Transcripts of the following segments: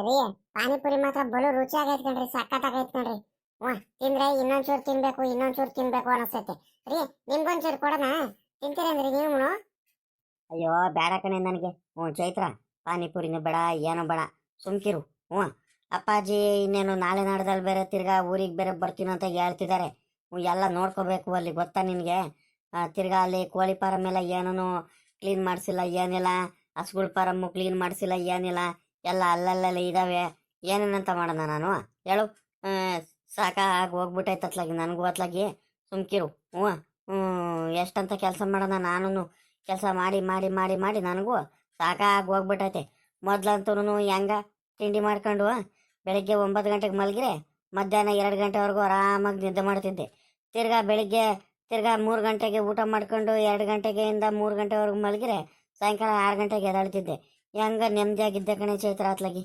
ರೀ ಪಾನಿಪುರಿ ಮಾತ್ರ ಬಲು ರುಚಿಯಾಗೈತ್ ಕಣ್ರಿ, ಸಖತ್ತಾಗೈತ್ ಕಣ್ರಿ. ತಿಂದ್ರೆ ಇನ್ನೊಂಚೂರು ತಿನ್ಬೇಕು ಇನ್ನೊಂಚೂರು ತಿನ್ಬೇಕು ಅನಿಸ್ತೈತೆ ರೀ. ನಿಮ್ಗೊಂಚೂರು ಕೊಡೋಣ, ತಿಂತೀರೇನ್ರಿ ನೀವು? ಅಯ್ಯೋ ಬೇಡ ಕಣೆ ನನಗೆ. ಚೈತ್ರ, ಪಾನಿಪುರಿನೂ ಬೇಡ ಏನೋ ಬೇಡ, ಸುಮ್ಕಿರು. ಅಪ್ಪಾಜಿ ಇನ್ನೇನು ನಾಳೆ ನಾಡ್ದಲ್ಲಿ ಬೇರೆ ತಿರ್ಗಾ ಊರಿಗೆ ಬೇರೆ ಬರ್ತೀನಿ ಅಂತ ಹೇಳ್ತಿದ್ದಾರೆ. ಎಲ್ಲ ನೋಡ್ಕೋಬೇಕು ಅಲ್ಲಿ, ಗೊತ್ತಾ ನಿನಗೆ? ತಿರ್ಗಾ ಅಲ್ಲಿ ಕೋಳಿ ಫಾರಮ್ ಎಲ್ಲ ಏನೂ ಕ್ಲೀನ್ ಮಾಡಿಸಿಲ್ಲ ಏನಿಲ್ಲ, ಹಸುಗಳ ಫಾರಮ್ಮು ಕ್ಲೀನ್ ಮಾಡಿಸಿಲ್ಲ ಏನಿಲ್ಲ, ಎಲ್ಲ ಅಲ್ಲಲ್ಲೆಲ್ಲ ಇದ್ದಾವೆ. ಏನೇನಂತ ಮಾಡೋಣ ನಾನು ಹೇಳು? ಸಾಕಾಗಿ ಹೋಗ್ಬಿಟ್ಟೈತೆ ಅತ್ಲಾಗಿ ನನಗೂ ಅತ್ಲಾಗಿ. ಸುಮ್ಕಿರು. ಎಷ್ಟಂತ ಕೆಲಸ ಮಾಡೋಣ ನಾನು, ಕೆಲಸ ಮಾಡಿ ಮಾಡಿ ಮಾಡಿ ಮಾಡಿ ನನಗೂ ಸಾಕಾಗಿ ಹೋಗ್ಬಿಟ್ಟೈತೆ. ಮೊದ್ಲಂತೂ ಹೆಂಗ ತಿಂಡಿ ಮಾಡ್ಕೊಂಡು ಬೆಳಗ್ಗೆ 9 ಗಂಟೆಗೆ ಮಲಗಿರೆ ಮಧ್ಯಾಹ್ನ 2 ಗಂಟೆವರೆಗೂ ಆರಾಮಾಗಿ ನಿದ್ದೆ ಮಾಡ್ತಿದ್ದೆ. ತಿರ್ಗಾ 3 ಗಂಟೆಗೆ ಊಟ ಮಾಡ್ಕೊಂಡು 2 ಗಂಟೆಗೆಯಿಂದ 3 ಗಂಟೆವರೆಗೂ ಮಲಗಿರೆ ಸಾಯಂಕಾಲ 6 ಗಂಟೆಗೆ ಎದ್ದಾಳ್ತಿದ್ದೆ. ಹೆಂಗ ನೆಮ್ಮದಿಯಾಗಿದ್ದೆ ಕಣೆ ಚೈತ್ರ ಅತ್ಲಾಗಿ.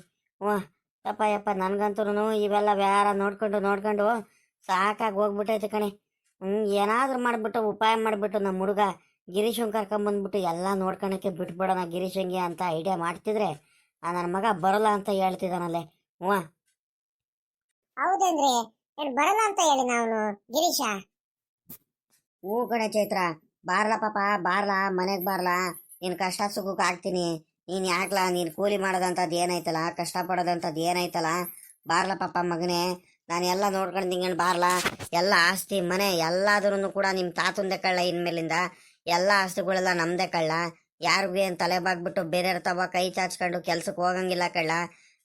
ಯಪ್ಪ ನನಗಂತೂ ಇವೆಲ್ಲ ವ್ಯಾರ ನೋಡ್ಕೊಂಡು ಸಾಕಾಗಿ ಹೋಗ್ಬಿಟ್ಟೈತೆ ಕಣೆ. ಏನಾದ್ರೂ ಮಾಡಿಬಿಟ್ಟು ಉಪಾಯ ಮಾಡಿಬಿಟ್ಟು ನಮ್ಮ ಹುಡುಗ ಗಿರೀಶನ್ ಕರ್ಕೊಂಬಂದ್ಬಿಟ್ಟು ಎಲ್ಲ ನೋಡ್ಕೊಳಕ್ಕೆ ಬಿಟ್ಬಿಡೋಣ ಗಿರೀಶಂಗೆ ಅಂತ ಐಡಿಯಾ ಮಾಡ್ತಿದ್ರೆ ನನ್ನ ಮಗ ಬರಲ್ಲ ಅಂತ ಹೇಳ್ತಿದ್ದಾನಲ್ಲೇ. ಹೌದೇನ್ರಿ? ಬರಲ್ಲ ಅಂತ ಹೇಳಿ ನಾವು ಗಿರೀಶ. ಕಣೆ ಚೈತ್ರ, ಬಾರ್ಲಾ ಪಾಪ, ಬಾರ್ಲಾ ಮನೆಗೆ ಬಾರ್ಲಾ. ನೀನು ಕಷ್ಟ ಸುಖಕ್ಕೆ ಆಗ್ತೀನಿ. ನೀನು ಯಾಕ್ಲಾ, ನೀನು ಕೂಲಿ ಮಾಡೋದಂಥದ್ದು ಏನಾಯ್ತಲ್ಲ, ಕಷ್ಟ ಪಡೋದಂಥದ್ದು ಏನಾಯ್ತಲ್ಲ, ಬಾರ್ಲಾ ಪಾಪ ಮಗನೇ. ನಾನು ಎಲ್ಲ ನೋಡ್ಕೊಂಡು ನಿಂಗೇನು ಬಾರ್ಲಾ. ಎಲ್ಲ ಆಸ್ತಿ ಮನೆ ಎಲ್ಲಾದ್ರೂ ಕೂಡ ನಿಮ್ಮ ತಾತಂದೆ ಕಳ್ಳ. ಇನ್ಮೇಲಿಂದ ಎಲ್ಲ ಆಸ್ತಿಗಳೆಲ್ಲ ನಮ್ದೇ ಕಳ್ಳ. ಯಾರಿಗೂ ಏನು ತಲೆ ಬಾಗ್ಬಿಟ್ಟು ಬೇರೆಯವ್ರ ತವ ಕೈ ಚಾಚ್ಕೊಂಡು ಕೆಲ್ಸಕ್ಕೆ ಹೋಗಂಗಿಲ್ಲ ಕಳ್ಳ.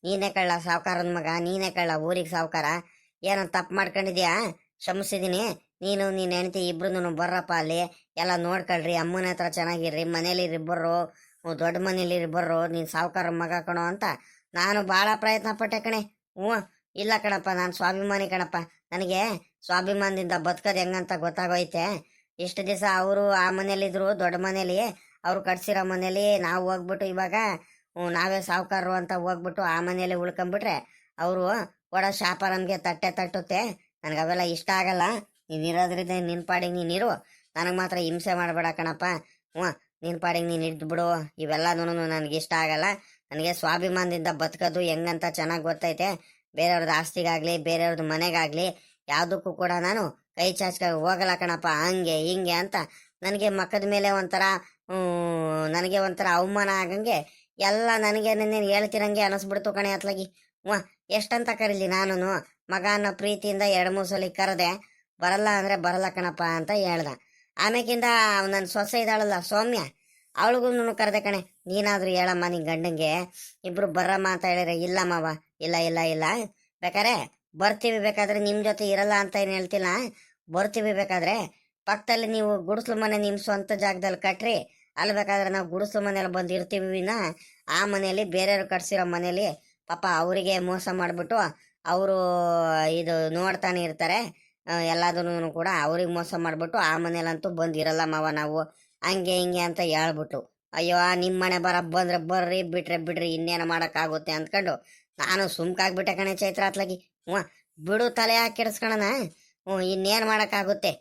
ನೀನೇ ಕಳ್ಳ, ಸಾವ್ಕಾರನ ಮಗ ನೀನೇ ಕಳ್ಳ, ಊರಿಗೆ ಸಾವ್ಕಾರ. ಏನೋ ತಪ್ಪು ಮಾಡ್ಕೊಂಡಿದ್ಯಾ? ಕ್ಷಮಿಸಿದೀನಿ. ನೀನು ನೀನು ಹೆಂಡ್ತಿ ಇಬ್ರು ಬರ್ರಪ್ಪ ಅಲ್ಲಿ, ಎಲ್ಲ ನೋಡ್ಕೊಳ್ರಿ, ಅಮ್ಮನ ಹತ್ರ ಚೆನ್ನಾಗಿರ್ರಿ, ಮನೇಲಿ ಇಬ್ಬರು, ದೊಡ್ಡ ಮನೇಲಿ ಇಬ್ಬರು, ನೀನು ಸಾವ್ಕಾರ ಮಗ ಕಣೋ ಅಂತ ನಾನು ಭಾಳ ಪ್ರಯತ್ನ ಪಟ್ಟೆ ಕಣೆ. ಇಲ್ಲ ಕಣಪ್ಪ, ನಾನು ಸ್ವಾಭಿಮಾನಿ ಕಣಪ್ಪ. ನನಗೆ ಸ್ವಾಭಿಮಾನದಿಂದ ಬದುಕೋದು ಹೆಂಗಂತ ಗೊತ್ತಾಗೋಯ್ತೆ. ಇಷ್ಟು ದಿವಸ ಅವರು ಆ ಮನೇಲಿದ್ರು, ದೊಡ್ಡ ಮನೇಲಿ, ಅವ್ರು ಕಟ್ಸಿರೋ ಮನೇಲಿ ನಾವು ಹೋಗ್ಬಿಟ್ಟು ಇವಾಗ ನಾವೇ ಸಾವುಕಾರರು ಅಂತ ಹೋಗ್ಬಿಟ್ಟು ಆ ಮನೇಲಿ ಉಳ್ಕೊಂಬಿಟ್ರೆ ಅವರು ಕೊಡೋ ಶಾಪ ನಮಗೆ ತಟ್ಟುತ್ತೆ. ನನಗೆ ಅವೆಲ್ಲ ಇಷ್ಟ ಆಗಲ್ಲ. ನೀನು ಇರೋದ್ರಿಂದ ನಿನ್ನ ಪಾಡಿಗೆ ನೀನಿರು, ನನಗೆ ಮಾತ್ರ ಹಿಂಸೆ ಮಾಡಬೇಡ ಕಣಪ್ಪ. ನಿನ್ನ ಪಾಡಿಗೆ ನೀನು ಇದ್ದು ಬಿಡು. ಇವೆಲ್ಲನೂ ನನಗೆ ಇಷ್ಟ ಆಗಲ್ಲ. ನನಗೆ ಸ್ವಾಭಿಮಾನದಿಂದ ಬದುಕೋದು ಹೆಂಗಂತ ಚೆನ್ನಾಗಿ ಗೊತ್ತೈತೆ. ಬೇರೆಯವ್ರದ್ದು ಆಸ್ತಿಗಾಗಲಿ ಬೇರೆಯವ್ರದ್ದು ಮನೆಗಾಗಲಿ ಯಾವುದಕ್ಕೂ ಕೂಡ ನಾನು ಕೈ ಚಾಚ್ಕ ಹೋಗಲ್ಲ ಕಣಪ್ಪ. ಹಂಗೆ ಹಿಂಗೆ ಅಂತ ನನಗೆ ಮಕ್ಕದ ಮೇಲೆ ನನಗೆ ಒಂಥರ ಅವಮಾನ ಆಗಂಗೆ ಎಲ್ಲ ನನಗೆ ನೀನು ಹೇಳ್ತಿರಂಗೆ ಅನಿಸ್ಬಿಡ್ತು ಕಣೆ ಅತ್ಲಾಗಿ. ಎಷ್ಟಂತ ಕರೀಲಿ ನಾನು? ಮಗ ಅನ್ನೋ ಪ್ರೀತಿಯಿಂದ 2-3 ಸಲ ಕರೆದೆ. ಬರಲ್ಲ ಅಂದರೆ ಬರಲ್ಲ ಕಣಪ್ಪ ಅಂತ ಹೇಳ್ದ. ಆಮೇಕಿಂದ ನನ್ನ ಸೊಸೆ ಇದ್ದಾಳಲ್ಲ ಸೌಮ್ಯ, ಅವಳಿಗೂ ಕರೆದೆ ಕಣೆ. ನೀನಾದರೂ ಹೇಳಮ್ಮ ನಿನ್ನ ಗಂಡಂಗೆ, ಇಬ್ರು ಬರ್ರಮ್ಮ ಅಂತ ಹೇಳಿದ್ರೆ ಇಲ್ಲ ಮಾವ, ಇಲ್ಲ ಇಲ್ಲ ಇಲ್ಲ, ಬೇಕಾರೆ ಬರ್ತೀವಿ, ಬೇಕಾದ್ರೆ ನಿಮ್ಮ ಜೊತೆ ಇರಲ್ಲ ಅಂತ ಏನು ಹೇಳ್ತಿಲ್ಲ, ಬರ್ತೀವಿ. ಬೇಕಾದ್ರೆ ಪಕ್ಕದಲ್ಲಿ ನೀವು ಗುಡಿಸ್ಲು ಮನೆ ನಿಮ್ಮ ಸ್ವಂತ ಜಾಗದಲ್ಲಿ ಕಟ್ರಿ, ಅಲ್ಲಿ ಬೇಕಾದ್ರೆ ನಾವು ಗುಡಿಸ್ಲು ಮನೇಲಿ ಬಂದು ಇರ್ತೀವಿ ವಿನ ಆ ಮನೆಯಲ್ಲಿ ಬೇರೆಯವ್ರು ಕಟ್ಸಿರೋ ಮನೇಲಿ ಪಾಪ ಅವರಿಗೆ ಮೋಸ ಮಾಡಿಬಿಟ್ಟು ಅವರು ಇದು ನೋಡ್ತಾನೆ ಇರ್ತಾರೆ. ಎಲ್ಲದನ್ನು ಕೂಡ ಅವ್ರಿಗೆ ಮೋಸ ಮಾಡಿಬಿಟ್ಟು ಆ ಮನೇಲಂತೂ ಬಂದಿರಲ್ಲ ಮಾವ ನಾವು, ಹಂಗೆ ಹಿಂಗೆ ಅಂತ ಹೇಳ್ಬಿಟ್ಟು. ಅಯ್ಯೋ ನಿಮ್ಮ ಮನೆ ಬಂದ್ರೆ ಬರ್ರಿ, ಬಿಟ್ರೆ ಬಿಡ್ರಿ, ಇನ್ನೇನು ಮಾಡೋಕ್ಕಾಗುತ್ತೆ ಅಂದ್ಕೊಂಡು ನಾನು ಸುಮ್ಕಾಗ್ಬಿಟ್ಟೆ ಕಣೆ ಚೈತ್ರ ಅತ್ಲಾಗಿ. ಬಿಡು, ತಲೆ ಹಾಕಿ ಕೆಡಿಸ್ಕೊಳಣ. ಇನ್ನೇನು ಮಾಡೋಕ್ಕಾಗುತ್ತೆ.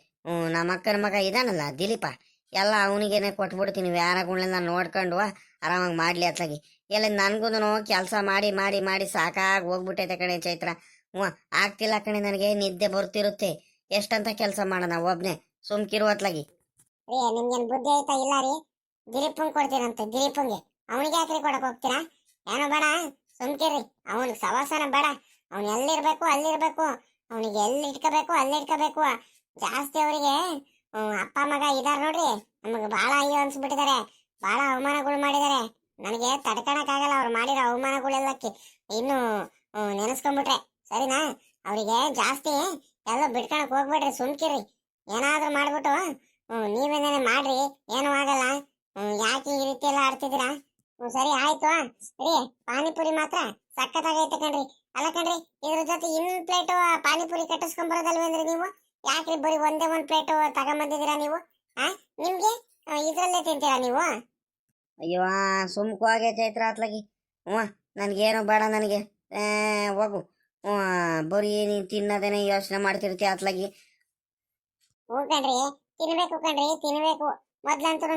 ನಮ್ಮ ಅಕ್ಕನ ಮಗ ಇದಾನಲ್ಲ ದಿಲೀಪ, ಎಲ್ಲ ಅವನಿಗೇನೆ ಕೊಟ್ಬಿಡ್ತೀನಿ. ವ್ಯಾರಗಳನ್ನ ನೋಡ್ಕೊಂಡು ಆರಾಮಾಗಿ ಮಾಡ್ಲಿ ಅತ್ಲಾಗಿ. ಎಲ್ಲ ನನಗೂ ಕೆಲಸ ಮಾಡಿ ಮಾಡಿ ಮಾಡಿ ಸಾಕಾಗಿ ಹೋಗ್ಬಿಟ್ಟೈತೆ ಕಣೆ ಚೈತ್ರ. ಆಗ್ತಿಲ್ಲ ಕಣೆ, ನನಗೆ ನಿದ್ದೆ ಬರ್ತಿರುತ್ತೆ. ಎಷ್ಟಂತ ಕೆಲಸ ಮಾಡೋಣ ಒಬ್ನೇ, ಸುಮ್ಕಿರು ಅತ್ಲಾಗಿ. ರೀ ನಿಮ್ಗೇನು ಬುದ್ಧಿ ಆಯ್ತಾ ಇಲ್ಲ ರೀ? ದಿಲೀಪಂಗೆ ಕೊಡ್ತೀರಂತೆ, ದಿಲೀಪಂಗೆ. ಅವನಿಗೆ ಯಾಕ್ರಿ ಕೊಡಕ್ ಹೋಗ್ತೀರಾ? ಏನೋ ಬೇಡ, ಸುಮ್ಕಿರಿ. ಅವನಿಗೆ ಸವಾಸನ ಬೇಡ. ಅವ್ನು ಎಲ್ಲಿರ್ಬೇಕು ಅಲ್ಲಿರ್ಬೇಕು, ಅವನಿಗೆ ಎಲ್ಲಿ ಇಟ್ಕೋಬೇಕು ಅಲ್ಲಿ ಇಟ್ಕೋಬೇಕು. ಜಾಸ್ತಿ ಅವರಿಗೆ ಅಪ್ಪ ಮಗ ಇದಾರ ನೋಡ್ರಿ, ನಮಗೆ ಭಾಳ ಅಯ್ಯೋ ಅನ್ಸ್ಬಿಟ್ಟಿದ್ದಾರೆ. ಭಾಳ ಅವಮಾನಗಳು ಮಾಡಿದ್ದಾರೆ. ನನಗೆ ತಡ್ಕೊಳಕ್ಕಾಗಲ್ಲ ಅವ್ರು ಮಾಡಿರೋ ಅವಮಾನಗಳೆಲ್ಲಕ್ಕೆ. ಇನ್ನು ನೆನೆಸ್ಕೊಂಡ್ಬಿಟ್ರೆ ಸರಿನಾ? ಅವರಿಗೆ ಜಾಸ್ತಿ ಎಲ್ಲ ಬಿಟ್ಕೊಳಕ್ ಹೋಗ್ಬೇಡ್ರಿ, ಸುಮ್ಕಿರಿ. ಏನಾದ್ರೂ ಮಾಡ್ಬಿಟ್ಟು ನೀವೇನೇನೆ ಮಾಡ್ರಿ, ಏನೂ ಆಗಲ್ಲ. ಯಾಕೆ ಈ ರೀತಿ ಎಲ್ಲ ಆಡ್ತಿದ್ದೀರಾ? ಸರಿ ಆಯ್ತು ರೀ. ಪಾನಿಪುರಿ ಮಾತ್ರ ಸಖತ್ತಾಗೈತೆ ಕಣ್ರಿ. ಅಲ್ಲ ಕಣ್ರಿ, ಇದ್ರ ಜೊತೆ ಇನ್ನೊಂದು ಪ್ಲೇಟು ಪಾನಿಪುರಿ ಕಟ್ಟಿಸ್ಕೊಂಬರೋದಲ್ವೇನ್ರಿ ನೀವು? ಯಾಕ್ರಿ ಬರೀ ಒಂದೇ ಒಂದು ಪ್ಲೇಟು ತಗೊಂಬಂದಿದ್ದೀರಾ ನೀವು? ನಿಮ್ಗೆ ಇದ್ರಲ್ಲೇ ತಿಂತೀರಾ ನೀವು? ಅಯ್ಯೋ ಸುಮ್ಕೋಗೆ ಚೈತ್ರ ಅತ್ಲಾಗಿ. ನನಗೇನು ಬೇಡ, ನನಗೆ ಹೋಗು. ಬರೀ ನೀನು ತಿನ್ನೋದೇನೆ ಯೋಚನೆ ಮಾಡ್ತಿರ್ತೀಯ ಅತ್ಲಾಗಿ. ಹ್ಞೂ ಕಣ್ರಿ, ತಿನ್ಬೇಕು ಕಣ್ರಿ, ತಿನ್ಬೇಕು. ಮೊದ್ಲಂತೂ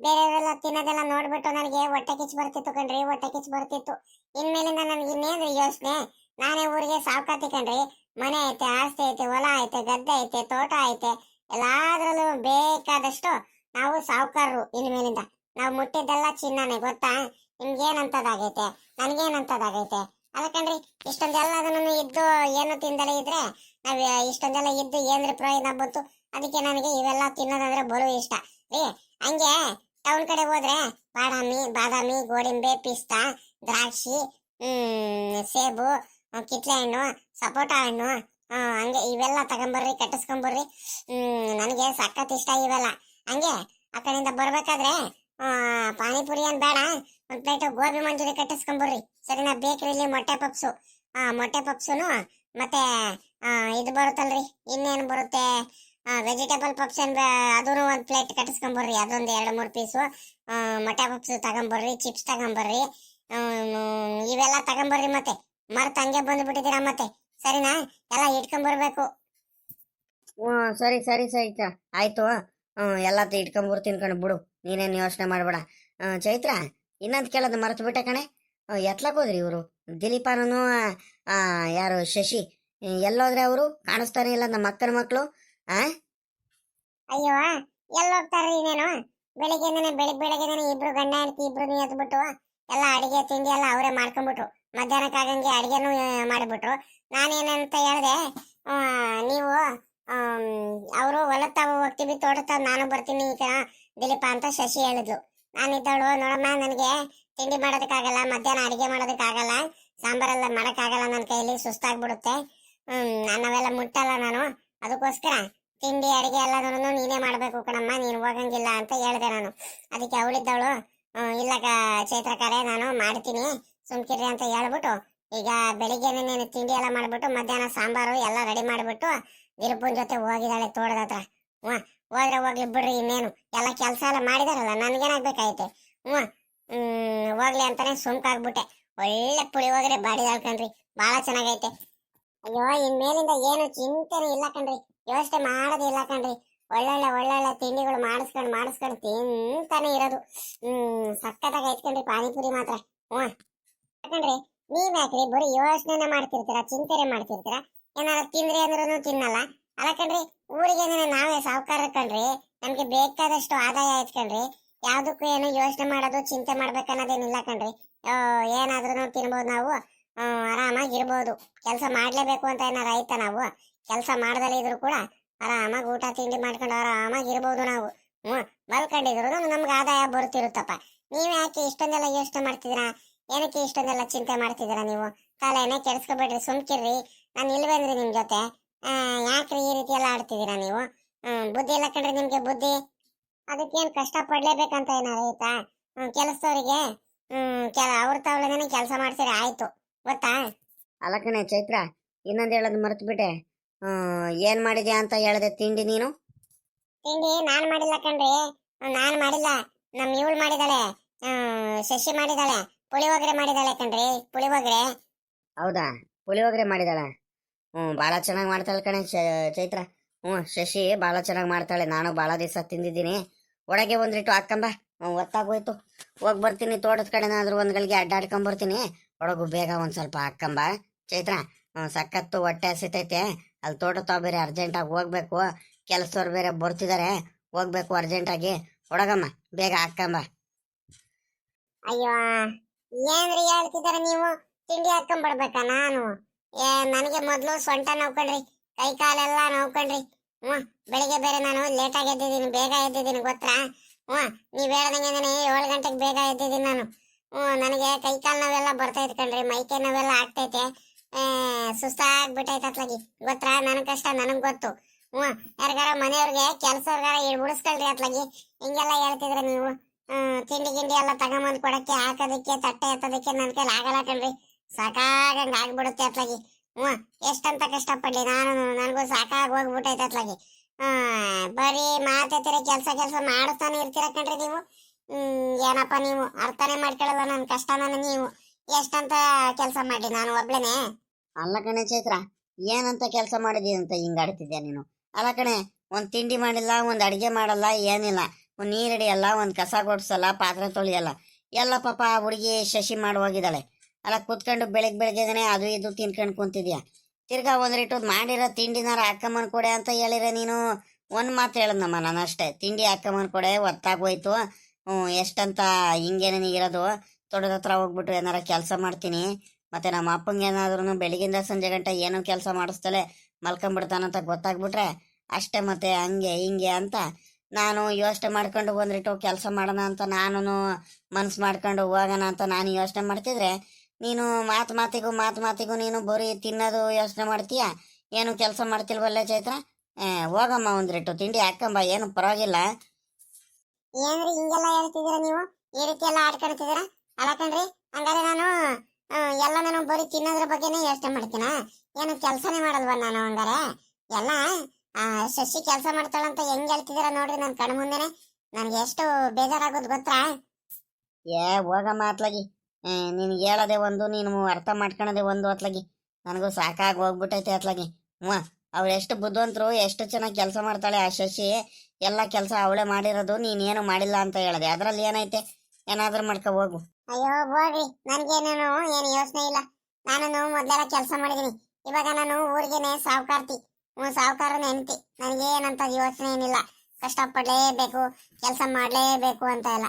ಬೇರೆಯವರೆಲ್ಲ ತಿನ್ನೋದೆಲ್ಲ ನೋಡ್ಬಿಟ್ಟು ನನಗೆ ಹೊಟ್ಟೆ ಕಿಚ್ಚು ಬರ್ತಿತ್ತು ಕಣ್ರಿ, ಹೊಟ್ಟೆ ಕಿಚ್ಚು ಬರ್ತಿತ್ತು. ಇನ್ಮೇಲಿಂದ ನನಗೆ ಇನ್ನೇನ್ರಿ ಯೋಚನೆ, ನಾನೇ ಊರಿಗೆ ಸಾವ್ಕಾತಿ ಕಣ್ರಿ. ಮನೆ ಐತೆ, ಆಸ್ತಿ ಐತೆ, ಹೊಲ ಐತೆ, ಗದ್ದೆ ಐತೆ, ತೋಟ ಐತೆ, ಎಲ್ಲಾದ್ರಲ್ಲೂ ಬೇಕಾದಷ್ಟು ನಾವು ಸಾವ್ಕಾರರು. ಇನ್ಮೇಲಿಂದ ನಾವು ಮುಟ್ಟಿದ್ದೆಲ್ಲ ಚಿನ್ನನೇ, ಗೊತ್ತಾ? ನಿಮ್ಗೇನಂತದಾಗೈತೆ, ನನ್ಗೇನಂತದಾಗೈತೆ? ಅಲ್ಲ ಕಣ್ರಿ, ಇಷ್ಟೊಂದೆಲ್ಲ ಅದನ್ನು ಇದ್ದು ಏನು ತಿಂದಲೇ ಇದ್ರೆ ನಾವ್ ಇಷ್ಟೊಂದೆಲ್ಲ ಇದ್ದು ಏನ್ರಿ ಪ್ರಯೋಜನ ಬಂತು? ಅದಕ್ಕೆ ನನಗೆ ಇವೆಲ್ಲ ತಿನ್ನೋದಂದ್ರೆ ಬಲು ಇಷ್ಟ ರೀ. ಹಂಗೆ ಟೌನ್ ಕಡೆ ಹೋದ್ರೆ ಬಾದಾಮಿ, ಗೋಡಂಬೆ, ಪಿಸ್ತಾ, ದ್ರಾಕ್ಷಿ, ಸೇಬು, ಕಿತ್ಲೆ ಹಣ್ಣು, ಸಪೋಟ ಹಣ್ಣು, ಹಂಗೆ ಇವೆಲ್ಲ ತಗೊಂಬರ್ರಿ, ಕಟ್ಟಿಸ್ಕೊಂಬರ್ರಿ. ನನಗೆ ಸಖತ್ ಇಷ್ಟ ಇವೆಲ್ಲ. ಹಂಗೆ ಆ ಕಡೆಯಿಂದ ಬರ್ಬೇಕಾದ್ರೆ ಪಾನಿಪುರಿ ಏನ್ ಬೇಡ, ಒಂದ್ ಪ್ಲೇಟ್ ಗೋಬಿ ಮಂಚೂರಿ ಕಟ್ಟಿಸ್ಕೊಂಬರ್ರಿ, ಸರಿನಾ? ಬೇಕ್ರಿಲಿ ಮೊಟ್ಟೆ ಪಪ್ಸುನು ಮತ್ತೆ ಇದು ಬರುತ್ತಲ್ರಿ, ಇನ್ನೇನು ಬರುತ್ತೆ, ವೆಜಿಟೇಬಲ್ ಪಪ್ಸ್ ಅದನ್ನು ಒಂದ್ ಪ್ಲೇಟ್ ಕಟ್ಟಿಸ್ಕೊಂಬರ್ರಿ. ಅದೊಂದು 2-3 ಪೀಸು ಮೊಟ್ಟೆ ಪಪ್ಸ್ ತಗೊಂಬರ್ರಿ, ಚಿಪ್ಸ್ ತಗೊಂಬರ್ರಿ, ಇವೆಲ್ಲ ತಗೊಂಬರ್ರಿ. ಮತ್ತೆ ಮರ್ತ್ ಹಂಗೆ ಬಂದ್ಬಿಟ್ಟಿದ್ದೀರಾ ಮತ್ತೆ, ಸರಿನಾ? ಎಲ್ಲ ಇಟ್ಕೊಂಬರ್ಬೇಕು. ಸರಿ ಸರಿ ಚೈತ್ರ, ಆಯ್ತು. ಎಲ್ಲ ಇಟ್ಕೊಂಬರ್ತೀನಿ ಕಣ್ ಬಿಡು, ನೀನೇನು ಯೋಚನೆ ಮಾಡಬೇಡ. ಚೈತ್ರ, ಇನ್ನೊಂದು ಕೇಳೋದು ಮರೆತು ಬಿಟ್ಟೆ ಕಣೆ. ಎತ್ಲಕ್ ಹೋದ್ರಿ ಇವರು ದಿಲೀಪನೂ ಯಾರು ಶಶಿ ಎಲ್ಲೋದ್ರೆ? ಅವರು ಕಾಣಿಸ್ತಾನೆ ಇಲ್ಲ, ನಮ್ಮ ಅಕ್ಕನ ಮಕ್ಕಳು. ಅಯ್ಯೋ, ಎಲ್ಲೋಗ್ತಾರ್ರಿ ಇನ್ನೇನು? ಬೆಳಿಗ್ಗೆನೆ ಇಬ್ರು ಗಂಡ ಹೆಂಡತಿ ಇಬ್ರು ಎದ್ಬಿಟ್ಟು ಎಲ್ಲ ಅಡಿಗೆ ತಿಂಡಿ ಎಲ್ಲ ಅವರೇ ಮಾಡ್ಕೊಂಡ್ಬಿಟ್ರು. ಮಧ್ಯಾಹ್ನಕ್ಕಾಗಂಗೆ ಅಡಿಗೆನೂ ಮಾಡಿಬಿಟ್ರು. ನಾನೇನಂತ ಹೇಳ್ದೆ, ನೀವು ಅವರು ಹೊಲದ ತಾವು ಹೋಗ್ತೀವಿ, ತೋಟದ ತಾವು ನಾನು ಬರ್ತೀನಿ ಈಗ ದಿಲೀಪ ಅಂತ ಶಶಿ ಹೇಳಿದ್ಲು. ನಾನಿದ್ದವಳು, ನೋಡಮ್ಮ ನನಗೆ ತಿಂಡಿ ಮಾಡೋದಕ್ಕಾಗಲ್ಲ, ಮಧ್ಯಾಹ್ನ ಅಡಿಗೆ ಮಾಡೋದಕ್ಕಾಗಲ್ಲ, ಸಾಂಬಾರೆಲ್ಲ ಮಾಡೋಕ್ಕಾಗಲ್ಲ, ನನ್ನ ಕೈಯಲ್ಲಿ ಸುಸ್ತಾಗ್ಬಿಡುತ್ತೆ, ನಾವೆಲ್ಲ ಮುಟ್ಟಲ್ಲ ನಾನು, ಅದಕ್ಕೋಸ್ಕರ ತಿಂಡಿ ಅಡಿಗೆ ಎಲ್ಲದನ್ನು ನೀನೇ ಮಾಡ್ಬೇಕು ಕಣಮ್ಮ, ನೀನು ಹೋಗಂಗಿಲ್ಲ ಅಂತ ಹೇಳ್ದೆ ನಾನು. ಅದಕ್ಕೆ ಅವಳಿದ್ದವಳು, ಇಲ್ಲ ಚೈತ್ರಕಾರೆ ನಾನು ಮಾಡ್ತೀನಿ ಸುಮ್ಕಿರ್ರಿ ಅಂತ ಹೇಳ್ಬಿಟ್ಟು, ಈಗ ಬೆಳಿಗ್ಗೆನೆ ನೀನು ತಿಂಡಿ ಎಲ್ಲ ಮಾಡ್ಬಿಟ್ಟು ಮಧ್ಯಾಹ್ನ ಸಾಂಬಾರು ಎಲ್ಲ ರೆಡಿ ಮಾಡ್ಬಿಟ್ಟು ದಿಲೀಪನ್ ಜೊತೆ ಹೋಗಿದ್ದಾಳೆ ತೋಟದ ಹತ್ರ. ಹೋದ್ರೆ ಹೋಗ್ಲಿ ಬಿಡ್ರಿ, ಇನ್ನೇನು ಎಲ್ಲ ಕೆಲಸ ಎಲ್ಲ ಮಾಡಿದಾರಲ್ಲ, ನನ್ಗೇನಾಗ್ಬೇಕಾಯ್ತೆ? ಹೋಗ್ಲಿ ಅಂತಾನೆ ಸುಮ್ಕಾಗ್ಬಿಟ್ಟೆ. ಒಳ್ಳೆ ಪುಳಿಯೋಗರೆ ಬಾಡಿದಾಳ್ ಕಣ್ರಿ, ಬಹಳ ಚೆನ್ನಾಗೈತೆ. ಅಯ್ಯೋ, ಇನ್ಮೇಲಿಂದ ಏನು ಚಿಂತೆನೂ ಇಲ್ಲ ಕಣ್ರಿ, ಯೋಚನೆ ಮಾಡೋದಿಲ್ಲ ಕಣ್ರಿ. ಒಳ್ಳೊಳ್ಳೆ ತಿಂಡಿಗಳು ಮಾಡಿಸ್ಕೊಂಡು ತಿಂತಾನೆ ಇರೋದು. ಸಕ್ಕತ್ತಾಗ ಐತ್ಕಂಡ್ರಿ ಪಾನಿಪುರಿ ಮಾತ್ರ. ಯಾಕಂಡ್ರಿ, ನೀವ್ ಯಾಕ್ರಿ ಬರೀ ಯೋಚನೆ ಮಾಡ್ತಿರ್ತೀರಾ, ಚಿಂತೆನೆ ಮಾಡ್ತಿರ್ತೀರಾ? ಏನಾದ್ರು ತಿಂದ್ರಿ ಅಂದ್ರೂ ತಿನ್ನಲ್ಲ. ಅಲ್ಲ ಕಣ್ರಿ, ಊರಿಗೆ ನಾವೇ ಸಾವುಕಾರ ಕಣ್ರಿ, ನಮ್ಗೆ ಬೇಕಾದಷ್ಟು ಆದಾಯ ಐತ್ಕಂಡ್ರಿ. ಯಾವ್ದಕ್ಕೂ ಏನು ಯೋಚನೆ ಮಾಡೋದು, ಚಿಂತೆ ಮಾಡ್ಬೇಕನ್ನೋದೇನಿಲ್ಲ ಕಣ್ರಿ. ಏನಾದ್ರೂ ತಿನ್ಬೋದು ನಾವು, ಆರಾಮಾಗಿರ್ಬೋದು. ಕೆಲಸ ಮಾಡ್ಲೇಬೇಕು ಅಂತ ಏನಾರ ಆಯ್ತಾ? ನಾವು ಕೆಲಸ ಮಾಡ್ದಲೇ ಇದ್ರು ಕೂಡ ಆರಾಮಾಗಿ ಊಟ ತಿಂಡಿ ಮಾಡ್ಕೊಂಡು ಆರಾಮಾಗಿರ್ಬೋದು ನಾವು. ಮಲ್ಕೊಂಡಿದ್ರು ನಮ್ಗೆ ಆದಾಯ ಬರ್ತಿರುತ್ತಪ್ಪ. ನೀವ್ ಯಾಕೆ ಇಷ್ಟೊಂದೆಲ್ಲ ಯೋಚನೆ ಮಾಡ್ತಿದ್ದೀರಾ? ಏನಕ್ಕೆ ಇಷ್ಟೊಂದೆಲ್ಲ ಚಿಂತೆ ಮಾಡ್ತಿದ್ದೀರಾ? ನೀವು ತಲೆನೇ ಕೆಡ್ಸ್ಕೊಬೇಡ್ರಿ, ಸುಮ್ಕಿರ್ರಿ. ನಾನು ಇಲ್ವೇನ್ರಿ ನಿಮ್ ಜೊತೆ? ಯಾಕ್ರಿ ಈ ರೀತಿ ಎಲ್ಲ ಆಡ್ತಿದ್ದೀರಾ ನೀವು? ಬುದ್ಧಿ ಇಲ್ಲ ಕಣ್ರಿ ನಿಮ್ಗೆ, ಬುದ್ಧಿ. ಅದಕ್ಕೇನ್ ಕಷ್ಟ ಪಡ್ಲೇಬೇಕಂತ ಏನಾರ ಆಯ್ತಾ? ಕೆಲಸದವರಿಗೆ ಅವ್ರ ತವಳೇನೆ ಕೆಲಸ ಮಾಡ್ತೀರಿ, ಆಯ್ತು, ಗೊತ್ತಾ? ಅಲ್ಲ ಕಣೆ ಚೈತ್ರ, ಇನ್ನೊಂದು ಹೇಳೋದು ಮರೆತು ಬಿಟ್ಟೆ. ಏನ್ ಮಾಡಿದ್ಯಾ ಅಂತ ಹೇಳ್ದೆ ತಿಂಡಿ ನೀನು? ತಿಂಡಿ ನಾನ್ ಮಾಡಿಲ್ಲ ಕಣ್ರಿ, ನಾನ್ ಮಾಡಿಲ್ಲ, ನಮ್ ಇವಳು ಮಾಡಿದಾಳೆ, ಶಶಿ ಮಾಡಿದಾಳೆ, ಪುಳಿಯೋಗರೆ ಮಾಡಿದಾಳೆ ಕಣ್ರಿ, ಪುಳಿಯೋಗರೆ. ಹೌದಾ, ಪುಳಿಯೋಗರೆ ಮಾಡಿದಾಳ? ಭಾಳ ಚೆನ್ನಾಗಿ ಮಾಡ್ತಾಳೆ ಕಣೆ ಚೈತ್ರ. ಶಶಿ ಭಾಳ ಚೆನ್ನಾಗಿ ಮಾಡ್ತಾಳೆ, ನಾನು ಭಾಳ ದಿವಸ ತಿಂದಿದ್ದೀನಿ. ಒಳಗೆ ಒಂದ್ರಿಟ್ಟು ಹಾಕ್ಕಂಬ, ಒತ್ತಾಗೋಯ್ತು. ಹೋಗಿ ಬರ್ತೀನಿ, ತೋಟದ ಕಡೆನಾದ್ರೂ ಒಂದ್ ಗಳಿಗೆ ಅಡ್ಡಾಡ್ಕೊಂಬರ್ತೀನಿ. ಒಳಗು ಬೇಗ ಒಂದ್ ಸ್ವಲ್ಪ ಹಾಕ್ಕಂಬ ಚೈತ್ರ. ಸಖತ್ತು ಹೊಟ್ಟೆ ಹಸಿತೈತೆ. ಅಲ್ಲಿ ತೋಟ ತಾವು ಬೇರೆ ಅರ್ಜೆಂಟಾಗಿ ಹೋಗ್ಬೇಕು, ಕೆಲಸದವ್ರು ಬೇರೆ ಬರ್ತಿದ್ದಾರೆ, ಹೋಗ್ಬೇಕು ಅರ್ಜೆಂಟಾಗಿ. ಒಳಗಮ್ಮ, ಬೇಗ ಹಾಕ್ಕಂಬ. ಅಯ್ಯೋ, ಏನ್ರಿ ಹೇಳ್ತಿದಾರ ನೀವು? ತಿಂಡಿ ಹಾಕೊಂಡ್ಬರ್ಬೇಕಾ ನಾನು? ನನಗೆ ಮೊದ್ಲು ಸೊಂಟ ನೋವ್ಕಂಡ್ರಿ, ಕೈ ಕಾಲೆಲ್ಲ ನೋವ್ಕಂಡ್ರಿ. ಬೆಳಿಗ್ಗೆ ಬೇರೆ ನಾನು ಲೇಟಾಗಿ ಎದ್ದಿದ್ದೀನಿ, ಬೇಗ ಎದ್ದಿದ್ದೀನಿ, ಗೊತ್ತಾ? ನೀವ್ ಹೇಳ್ದಂಗೆ 7 ಗಂಟೆಗೆ ಬೇಗ ಎದ್ದಿದ್ದೀನಿ ನಾನು. ನನಗೆ ಕೈ ಕಾಲು ನೋವೆಲ್ಲ ಬರ್ತೈತೆ ಕಣ್ರಿ, ಮೈಕೈ ನೋವೆಲ್ಲ ಆಗ್ತೈತೆ, ಸುಸ್ತಾಗ್ಬಿಟ್ಟೈತೆ ಅತ್ಲಾಗಿ, ಗೊತ್ತಾ? ನನ್ ಕಷ್ಟ ನನಗ್ ಗೊತ್ತು. ಯಾರಿಗಾರ ಮನೆಯವ್ರಿಗೆ ಕೆಲ್ಸವ್ರಿಗಾರ ಉಳಿಸ್ಕೊಳ್ರಿ ಅತ್ಲಾಗಿ. ಹಿಂಗೆಲ್ಲ ಹೇಳ್ತಿದ್ರೆ ನೀವು? ತಿಂಡಿ ಗಿಂಡಿ ಎಲ್ಲ ತಗೊಂಬಂದ್ ಕೊಡಕ್ಕೆ, ಹಾಕೋದಕ್ಕೆ, ತಟ್ಟೆ ಎತ್ತೋದಕ್ಕೆ ನನ್ ಕೈಲಿ ಆಗಲ್ಲ ಕಣ್ರಿ, ಸಾಕಾಗಂಗ ಆಗ್ಬಿಡುತ್ತೆ ಅತ್ಲಾಗಿ. ಎಷ್ಟಂತ ಕಷ್ಟಪಡ್ಲಿ ನಾನು, ನನಗೂ ಸಾಕಾಗಿ ಹೋಗ್ಬಿಟ್ಟೈತೆ ಅತ್ಲಾಗಿ. ಬರೀ ಮಾತೈತಿರ, ಕೆಲ್ಸ ಮಾಡಿಸ್ತಾನೆ ಇರ್ತೀರ ಕಣ್ರಿ ನೀವು. ಏನಪ್ಪ ನೀವು ಅರ್ಥನೇ ಮಾಡ್ಕೊಳ್ಳಲ್ಲ ನನ್ನ ಕಷ್ಟನ ನೀವು? ಎಷ್ಟಂತ ಕೆಲಸ ಮಾಡಿ ನಾನು ಒಬ್ಳೇನೆ? ಅಲ್ಲ ಕಣೆ ಚೈತ್ರ, ಏನಂತ ಕೆಲಸ ಮಾಡಿದೀನಿ ಅಂತ ಹಿಂಗಾಡ್ತಿದ್ಯಾ ನೀನು? ಅಲ್ಲ ಕಣೆ, ಒಂದ್ ತಿಂಡಿ ಮಾಡಿಲ್ಲ, ಒಂದ್ ಅಡಿಗೆ ಮಾಡಲ್ಲ, ಏನಿಲ್ಲ. ಒಂದು ನೀರು ಹಿಡಿಯಲ್ಲ, ಒಂದು ಕಸ ಕೊಡ್ಸಲ್ಲ, ಪಾತ್ರೆ ತೊಳಿಯಲ್ಲ. ಎಲ್ಲ ಪಾಪ ಆ ಹುಡುಗಿ ಶಶಿ ಮಾಡಿ ಹೋಗಿದ್ದಾಳೆ. ಅಲ್ಲ ಕೂತ್ಕೊಂಡು ಬೆಳಗ್ಗೆನೆ ಅದು ಇದು ತಿನ್ಕೊಂಡು ಕುಂತಿದ್ಯಾ. ತಿರ್ಗಾ ಒಂದ್ರಿಟ್ಟು ಮಾಡಿರೋ ತಿಂಡಿನಾರ ಹಾಕಮ್ಮನ್ ಕೊಡೆ ಅಂತ ಹೇಳಿದ್ರೆ ನೀನು ಒಂದು ಮಾತು ಹೇಳದ್ನಮ್ಮ. ನಾನು ಅಷ್ಟೇ, ತಿಂಡಿ ಹಾಕಮ್ಮನ್ ಕೊಡೆ ಹೊತ್ತಾಗೋಯ್ತು, ಎಷ್ಟಂತ ಹಿಂಗೆ ನನಗಿರೋದು. ತೋಟದ ಹತ್ರ ಹೋಗ್ಬಿಟ್ಟು ಏನಾರ ಕೆಲಸ ಮಾಡ್ತೀನಿ, ಮತ್ತೆ ನಮ್ಮ ಅಪ್ಪಂಗೆ ಏನಾದ್ರೂ ಬೆಳಗಿಂದ ಸಂಜೆ ಗಂಟೆ ಏನೋ ಕೆಲಸ ಮಾಡಿಸ್ತಲೆ ಮಲ್ಕೊಂಡ್ಬಿಡ್ತಾನಂತ ಗೊತ್ತಾಗ್ಬಿಟ್ರೆ ಅಷ್ಟೇ. ಮತ್ತೆ ಹಂಗೆ ಹಿಂಗೆ ಅಂತ ನಾನು ಯೋಚನೆ ಮಾಡ್ಕೊಂಡು ಒಂದ್ರಿಟ್ಟು ಕೆಲಸ ಮಾಡೋಣ ಅಂತ ನಾನು ಮನ್ಸು ಮಾಡ್ಕೊಂಡು ಹೋಗೋಣ ಅಂತ ನಾನು ಯೋಚನೆ ಮಾಡ್ತಿದ್ರೆ ನೀನು ಮಾತು ಮಾತಿಗೂ ನೀನು ಬರೀ ತಿನ್ನೋದು ಯೋಚನೆ ಮಾಡ್ತೀಯ, ಏನು ಕೆಲಸ ಮಾಡ್ತಿಲ್ವಲ್ಲ ಚೈತ್ರ. ಹೋಗಮ್ಮ ಒಂದ್ರಿಟ್ಟು ತಿಂಡಿ ಹಾಕಂಬ, ಏನು ಪರವಾಗಿಲ್ಲ. ಏನ್ರಿ ಹಿಂಗೆಲ್ಲ ಹೇಳ್ತಿದ್ದೀರಾ ನೀವು? ಈ ರೀತಿ ಎಲ್ಲ ಆಡ್ಕೊಳ್ತಿದ್ದೀರಾ? ಅಲ್ಲ ಕಣ್ರಿ, ಹಂಗಾರೆ ನಾನು ನಾನು ಬರೀ ತಿನ್ನೋದ್ರ ಬಗ್ಗೆನೇ ಯೋಚನೆ ಮಾಡ್ತೀನ, ಏನು ಕೆಲಸನೇ ಮಾಡಲ್ವ ನಾನು? ಹಂಗಾರೆ ಎಲ್ಲ ಶಶಿ ಕೆಲಸ ಮಾಡ್ತಾಳಂತ ಹೆಂಗ್ ಹೇಳ್ತಿದ್ದೀರಾ ನೋಡ್ರಿ ನನ್ನ ಕಣ್ಣು ಮುಂದೆನೆ. ನನ್ಗೆ ಎಷ್ಟು ಬೇಜಾರಾಗೋದು ಗೊತ್ತಾ? ಹೋಗಮ್ಮ ಅತ್ಲಾಗಿ, ನಿನಗೆ ಹೇಳೋದೇ ಒಂದು, ನೀನು ಅರ್ಥ ಮಾಡ್ಕೊಳೋದೇ ಒಂದು ಅತ್ಲಾಗಿ. ನನಗೂ ಸಾಕಾಗಿ ಹೋಗ್ಬಿಟ್ಟೈತೆ ಅತ್ಲಾಗಿ. ಅವಳು ಎಷ್ಟು ಬುದ್ಧಿವಂತರು, ಎಷ್ಟು ಚೆನ್ನಾಗಿ ಕೆಲಸ ಮಾಡ್ತಾಳೆ ಆ ಶಶಿ. ಎಲ್ಲ ಕೆಲಸ ಅವಳೇ ಮಾಡಿರೋದು, ನೀನೇನು ಮಾಡಿಲ್ಲ ಅಂತ ಹೇಳಿದೆ. ಅದರಲ್ಲಿ ಏನೈತೆ, ಏನಾದ್ರೂ ಮಾಡ್ಕೊ ಹೋಗು. ಅಯ್ಯೋ ಬೋಡ್ರಿ, ನನ್ಗೇನೇನು ಏನು ಯೋಚನೆ ಇಲ್ಲ. ನಾನು ಮೊದ್ಲೆಲ್ಲ ಕೆಲಸ ಮಾಡಿದೀನಿ, ಇವಾಗ ನಾನು ಊರಿಗೆನೆ ಸಾವುಕಾರ್ತಿ. ಸಾವುಕಾರನ ಹೆಂಡತಿ. ನನಗೇನಂತ ಯೋಚನೆ ಏನಿಲ್ಲ. ಕಷ್ಟಪಡ್ಲೇಬೇಕು, ಕೆಲಸ ಮಾಡ್ಲೇಬೇಕು ಅಂತ ಇಲ್ಲ.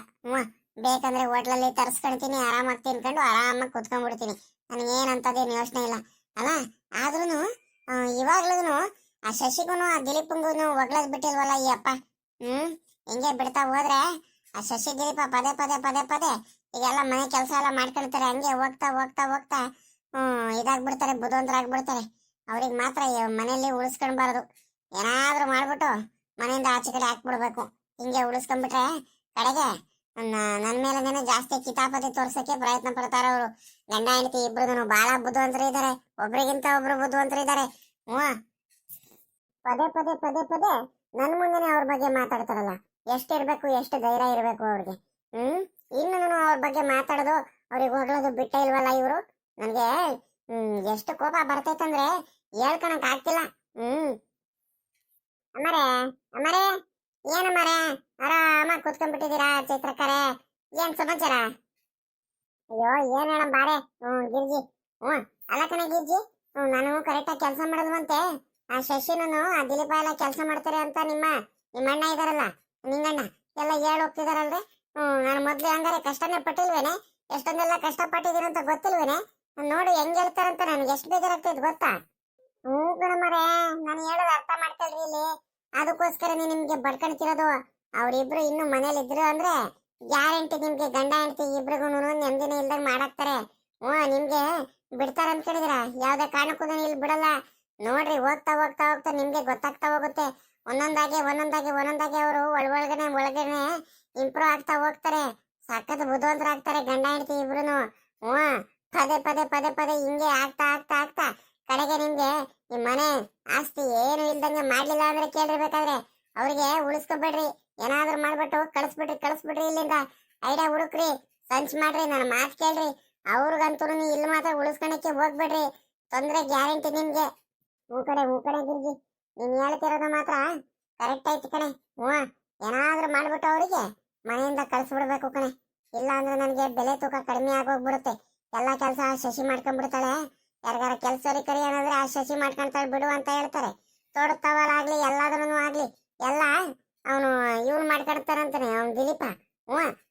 ಬೇಕಂದ್ರೆ ಹೋಟ್ಲಲ್ಲಿ ತರಿಸ್ಕೊಳ್ತೀನಿ, ಆರಾಮಾಗಿ ತಿನ್ಕೊಂಡು ಆರಾಮಾಗಿ ಕುತ್ಕೊಂಡ್ಬಿಡ್ತೀನಿ. ನನಗೇನಂತದೇನು ಯೋಚನೆ ಇಲ್ಲ ಅಲ್ಲ. ಆದ್ರೂ ಇವಾಗ್ಲೂ ಆ ಶಶಿಗೂ ಆ ದಿಲೀಪಂಗೂ ಒಗ್ಳದ್ ಬಿಟ್ಟಿಲ್ವಲ್ಲ ಈ ಅಪ್ಪ. ಹಿಂಗೆ ಬಿಡ್ತಾ ಹೋದ್ರೆ ಆ ಶಶಿ ದಿಲೀಪ ಪದೇ ಪದೇ ಪದೇ ಪದೇ ಈಗೆಲ್ಲ ಮನೆ ಕೆಲಸ ಎಲ್ಲ ಮಾಡ್ಕೊಳ್ತಾರೆ. ಹಂಗೆ ಹೋಗ್ತಾ ಹೋಗ್ತಾ ಹೋಗ್ತಾ ಇದಾಗ್ಬಿಡ್ತಾರೆ, ಬುದ್ಧಿವಂತರಾಗ್ಬಿಡ್ತಾರೆ. ಅವ್ರಿಗೆ ಮಾತ್ರ ಮನೆಯಲ್ಲಿ ಉಳಿಸ್ಕೊಂಡ್ಬಾರದು. ಏನಾದ್ರೂ ಮಾಡ್ಬಿಟ್ಟು ಮನೆಯಿಂದ ಆಚೆ ಕಡೆ ಹಾಕ್ಬಿಡ್ಬೇಕು. ಹಿಂಗೆ ಉಳಿಸ್ಕೊಂಡ್ಬಿಟ್ರೆ ಕಡೆಗೆ ನನ್ನ ಮೇಲೆ ಜಾಸ್ತಿ ಕಿತಾಪತಿ ತೋರ್ಸಕ್ಕೆ ಪ್ರಯತ್ನ ಪಡ್ತಾರ ಅವರು. ಗಂಡ ಹೆಂಡತಿ ಇಬ್ರು ಬಹಳ ಬುದ್ಧಿವಂತರು ಇದ್ದಾರೆ, ಒಬ್ರಿಗಿಂತ ಒಬ್ರು ಬುದ್ಧಿವಂತರು ಇದ್ದಾರೆ. ಪದೇ ಪದೇ ಪದೇ ಪದೇ ನನ್ನ ಮುಂದೆನೆ ಅವ್ರ ಬಗ್ಗೆ ಮಾತಾಡ್ತಾರಲ್ಲ, ಎಷ್ಟಿರ್ಬೇಕು, ಎಷ್ಟು ಧೈರ್ಯ ಇರ್ಬೇಕು ಅವ್ರಿಗೆ. ಇನ್ನು ಅವ್ರ ಬಗ್ಗೆ ಮಾತಾಡೋದು, ಅವ್ರಿಗೆ ಹೊಗಳೋದು ಬಿಟ್ಟೇ ಇಲ್ವಲ್ಲ ಇವರು. ನನ್ಗೆ ಎಷ್ಟು ಕೋಪ ಬರ್ತೈತಂದ್ರೆ ಹೇಳ್ಕೊಳಕ್ ಆಗ್ತಿಲ್ಲ. ಅಮ್ಮರೇ ಅಮ್ಮರೇ, ಏನಮ್ಮರೇ ಆರಾಮಾಗಿ ಕುತ್ಕೊಂಡ್ಬಿಟ್ಟಿದ್ದೀರಾ ಚೈತ್ರಕ್ಕರೆ? ಏನ್ ಸಮಾಚಾರ? ಅಯ್ಯೋ ಏನ್ ಹೇಳಮ್ ಬಾರೆ. ಗಿರ್ಜಿ, ಅಲ್ಲ ಕಣೆ ಗಿರ್ಜಿ, ನಾನು ಕರೆಕ್ಟಾಗಿ ಕೆಲಸ ಮಾಡಲ್ವಂತೆ. ಆ ಶಶಿನೂ ಆ ದಿಲೀಪ ಎಲ್ಲ ಕೆಲಸ ಮಾಡ್ತಾರೆ ಅಂತ ನಿಮ್ಮ ಅಣ್ಣ ಇದಾರಲ್ಲ, ನಿಂಗಣ್ಣ ಎಲ್ಲ ಹೇಳಿ ಹೋಗ್ತಿದಾರಲ್ರಿ. ನಾನು ಮೊದ್ಲು ಹಂಗಾರೆ ಕಷ್ಟನೇ ಪಟ್ಟಿಲ್ವೇನೆ? ಎಷ್ಟೊಂದೆಲ್ಲ ಕಷ್ಟಪಟ್ಟಿದ್ದೀನಿ ಅಂತ ಗೊತ್ತಿಲ್ವೇನೆ? ನೋಡಿ ಹೆಂಗ್ ಹೇಳ್ತಾರಂತ ನನಗೆ ಎಷ್ಟು ಬೇಜಾರಾಗ್ತೈತೆ ಗೊತ್ತಾ? ಕಣಮ್ಮರೇ, ನಾನು ಹೇಳೋದು ಅರ್ಥ ಮಾಡ್ಕೊಳ್ರಿ ಇಲ್ಲಿ. ಅದಕ್ಕೋಸ್ಕರನೇ ನಿಮ್ಗೆ ಬಡ್ಕೊಳ್ತಿರೋದು. ಅವ್ರಿಬ್ರು ಇನ್ನು ಮನೇಲಿ ಇದ್ರು ಅಂದ್ರೆ ಗ್ಯಾರಂಟಿ ನಿಮ್ಗೆ ಗಂಡ ಹೆಂಡತಿ ಇಬ್ರಿಗೂ ನೆಮ್ಮದಿನೇ ಇಲ್ದಂಗ್ ಮಾಡಾಕ್ತಾರೆ. ನಿಮ್ಗೆ ಬಿಡ್ತಾರ ಅನ್ಕೊಂಡಿದ್ರ? ಯಾವ್ದೇ ಕಾರಣಕ್ಕೂ ಇಲ್ಲಿ ಬಿಡಲ್ಲ ನೋಡ್ರಿ. ಹೋಗ್ತಾ ಹೋಗ್ತಾ ಹೋಗ್ತಾ ನಿಮ್ಗೆ ಗೊತ್ತಾಗ್ತಾ ಹೋಗುತ್ತೆ. ಒಂದೊಂದಾಗಿ ಅವರು ಒಳಗನೆ ಇಂಪ್ರೂವ್ ಆಗ್ತಾ ಹೋಗ್ತಾರೆ. ಸಖತ್ ಬುದ್ಧಿವಂತರಾಗ್ತಾರೆ ಗಂಡ ಹೆಂಡತಿ ಇಬ್ರುನು. ಪದೇ ಪದೇ ಪದೇ ಪದೇ ಹಿಂಗೆ ಆಗ್ತಾ ಆಗ್ತಾ ಆಗ್ತಾ ಕಡೆಗೆ ನಿಮ್ಗೆ ಈ ಮನೆ ಆಸ್ತಿ ಏನು ಇಲ್ದಂಗೆ ಮಾಡ್ಲಿಲ್ಲ ಅಂದ್ರೆ ಕೇಳಿರ್ಬೇಕಾದ್ರೆ ಅವ್ರಿಗೆ ಉಳಿಸ್ಕೊಬೇಡ್ರಿ. ಏನಾದ್ರೂ ಮಾಡ್ಬಿಟ್ಟು ಕಳಿಸ್ಬಿಡ್ರಿ ಇಲ್ಲಿಂದ. ಐಡಿಯಾ ಹುಡುಕ್ರಿ, ಸಂಚ್ ಮಾಡ್ರಿ, ನನ್ನ ಮಾತು ಕೇಳ್ರಿ. ಅವ್ರಿಗಂತೂ ಇಲ್ಲಿ ಮಾತ್ರ ಉಳಿಸ್ಕೊಳಕ್ಕೆ ಹೋಗ್ಬೇಡ್ರಿ, ತೊಂದ್ರೆ ಗ್ಯಾರಂಟಿ ನಿಮ್ಗೆ. ಹೂ ಕಡೆ ಗಿರ್ಜಿ, ನೀನ್ ಹೇಳ್ತಿರೋದು ಮಾತ್ರ ಕರೆಕ್ಟ್ ಐತಿ ಕಣೆ. ಏನಾದ್ರೂ ಮಾಡ್ಬಿಟ್ಟು ಅವ್ರಿಗೆ ಮನೆಯಿಂದ ಕಳಿಸ್ಬಿಡ್ಬೇಕು ಕಣೆ. ಇಲ್ಲ ಅಂದ್ರೆ ನನಗೆ ಬೆಲೆ ತೂಕ ಕಡಿಮೆ ಆಗೋಗ್ಬಿಡುತ್ತೆ. ಎಲ್ಲಾ ಕೆಲಸ ಶಶಿ ಮಾಡ್ಕೊಂಡ್ಬಿಡ್ತಾಳೆ. ಯಾರಿಗಾರ ಕೆಲ್ಸರಿ ಕರಿ ಏನಾದ್ರೆ ಆ ಶಶಿ ಮಾಡ್ಕೊಂತಾಳೆ ಬಿಡು ಅಂತ ಹೇಳ್ತಾರೆ. ತೋಡುತ್ತವರಾಗ್ಲಿ ಎಲ್ಲಾದ್ರೂ ಆಗ್ಲಿ ಎಲ್ಲ ಅವನು ಇವ್ನು ಮಾಡ್ಕೊಡ್ತಾರಂತಾನೆ ಅವ್ನು ದಿಲೀಪ.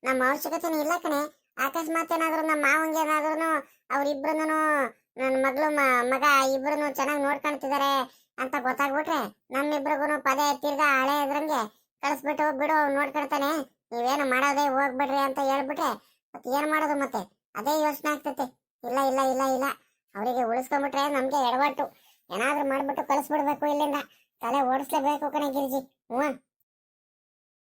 ನಮ್ಮ ಅವಶ್ಯಕತೆನೂ ಇಲ್ಲ ಕಣೆ. ಅಕಸ್ಮಾತ್ ಏನಾದ್ರು ನಮ್ಮ ಮಾವಂಗೆ ಏನಾದ್ರು ಅವ್ರಿಬ್ರು ನನ್ನ ಮಗಳು ಮಗ ಇಬ್ರು ಚೆನ್ನಾಗಿ ನೋಡ್ಕೊಂತಿದ್ದಾರೆ ಅಂತ ಗೊತ್ತಾಗ್ಬಿಟ್ರೆ ನಮ್ಮಿಬ್ರಿಗೂ ಪದೇ ತಿರ್ಗಾ ಹಳೆ ಇದ್ರಂಗೆ ಕಳಿಸ್ಬಿಟ್ಟು ಬಿಡು ಅವ್ನು ನೋಡ್ಕೊಳ್ತಾನೆ, ನೀವೇನು ಮಾಡೋದೇ ಹೋಗ್ಬಿಡ್ರಿ ಅಂತ ಹೇಳ್ಬಿಟ್ರೆ ಮತ್ತೆ ಏನ್ ಮಾಡೋದು? ಮತ್ತೆ ಅದೇ ಯೋಚನೆ ಆಗ್ತೈತೆ. ಇಲ್ಲ ಇಲ್ಲ ಇಲ್ಲ ಇಲ್ಲ, ಅವರಿಗೆ ಉಳಿಸ್ಕೊಂಡ್ಬಿಟ್ರೆ ನಮ್ಗೆ ಎಡವಟ್ಟು. ಏನಾದ್ರೂ ಮಾಡ್ಬಿಟ್ಟು ಕಳಿಸ್ಬಿಡ್ಬೇಕು ಇಲ್ಲಿಂದ. ತಲೆ ಓಡಿಸ್ಲೇಬೇಕು ಕಣೆ ಗಿರಿಜಿ.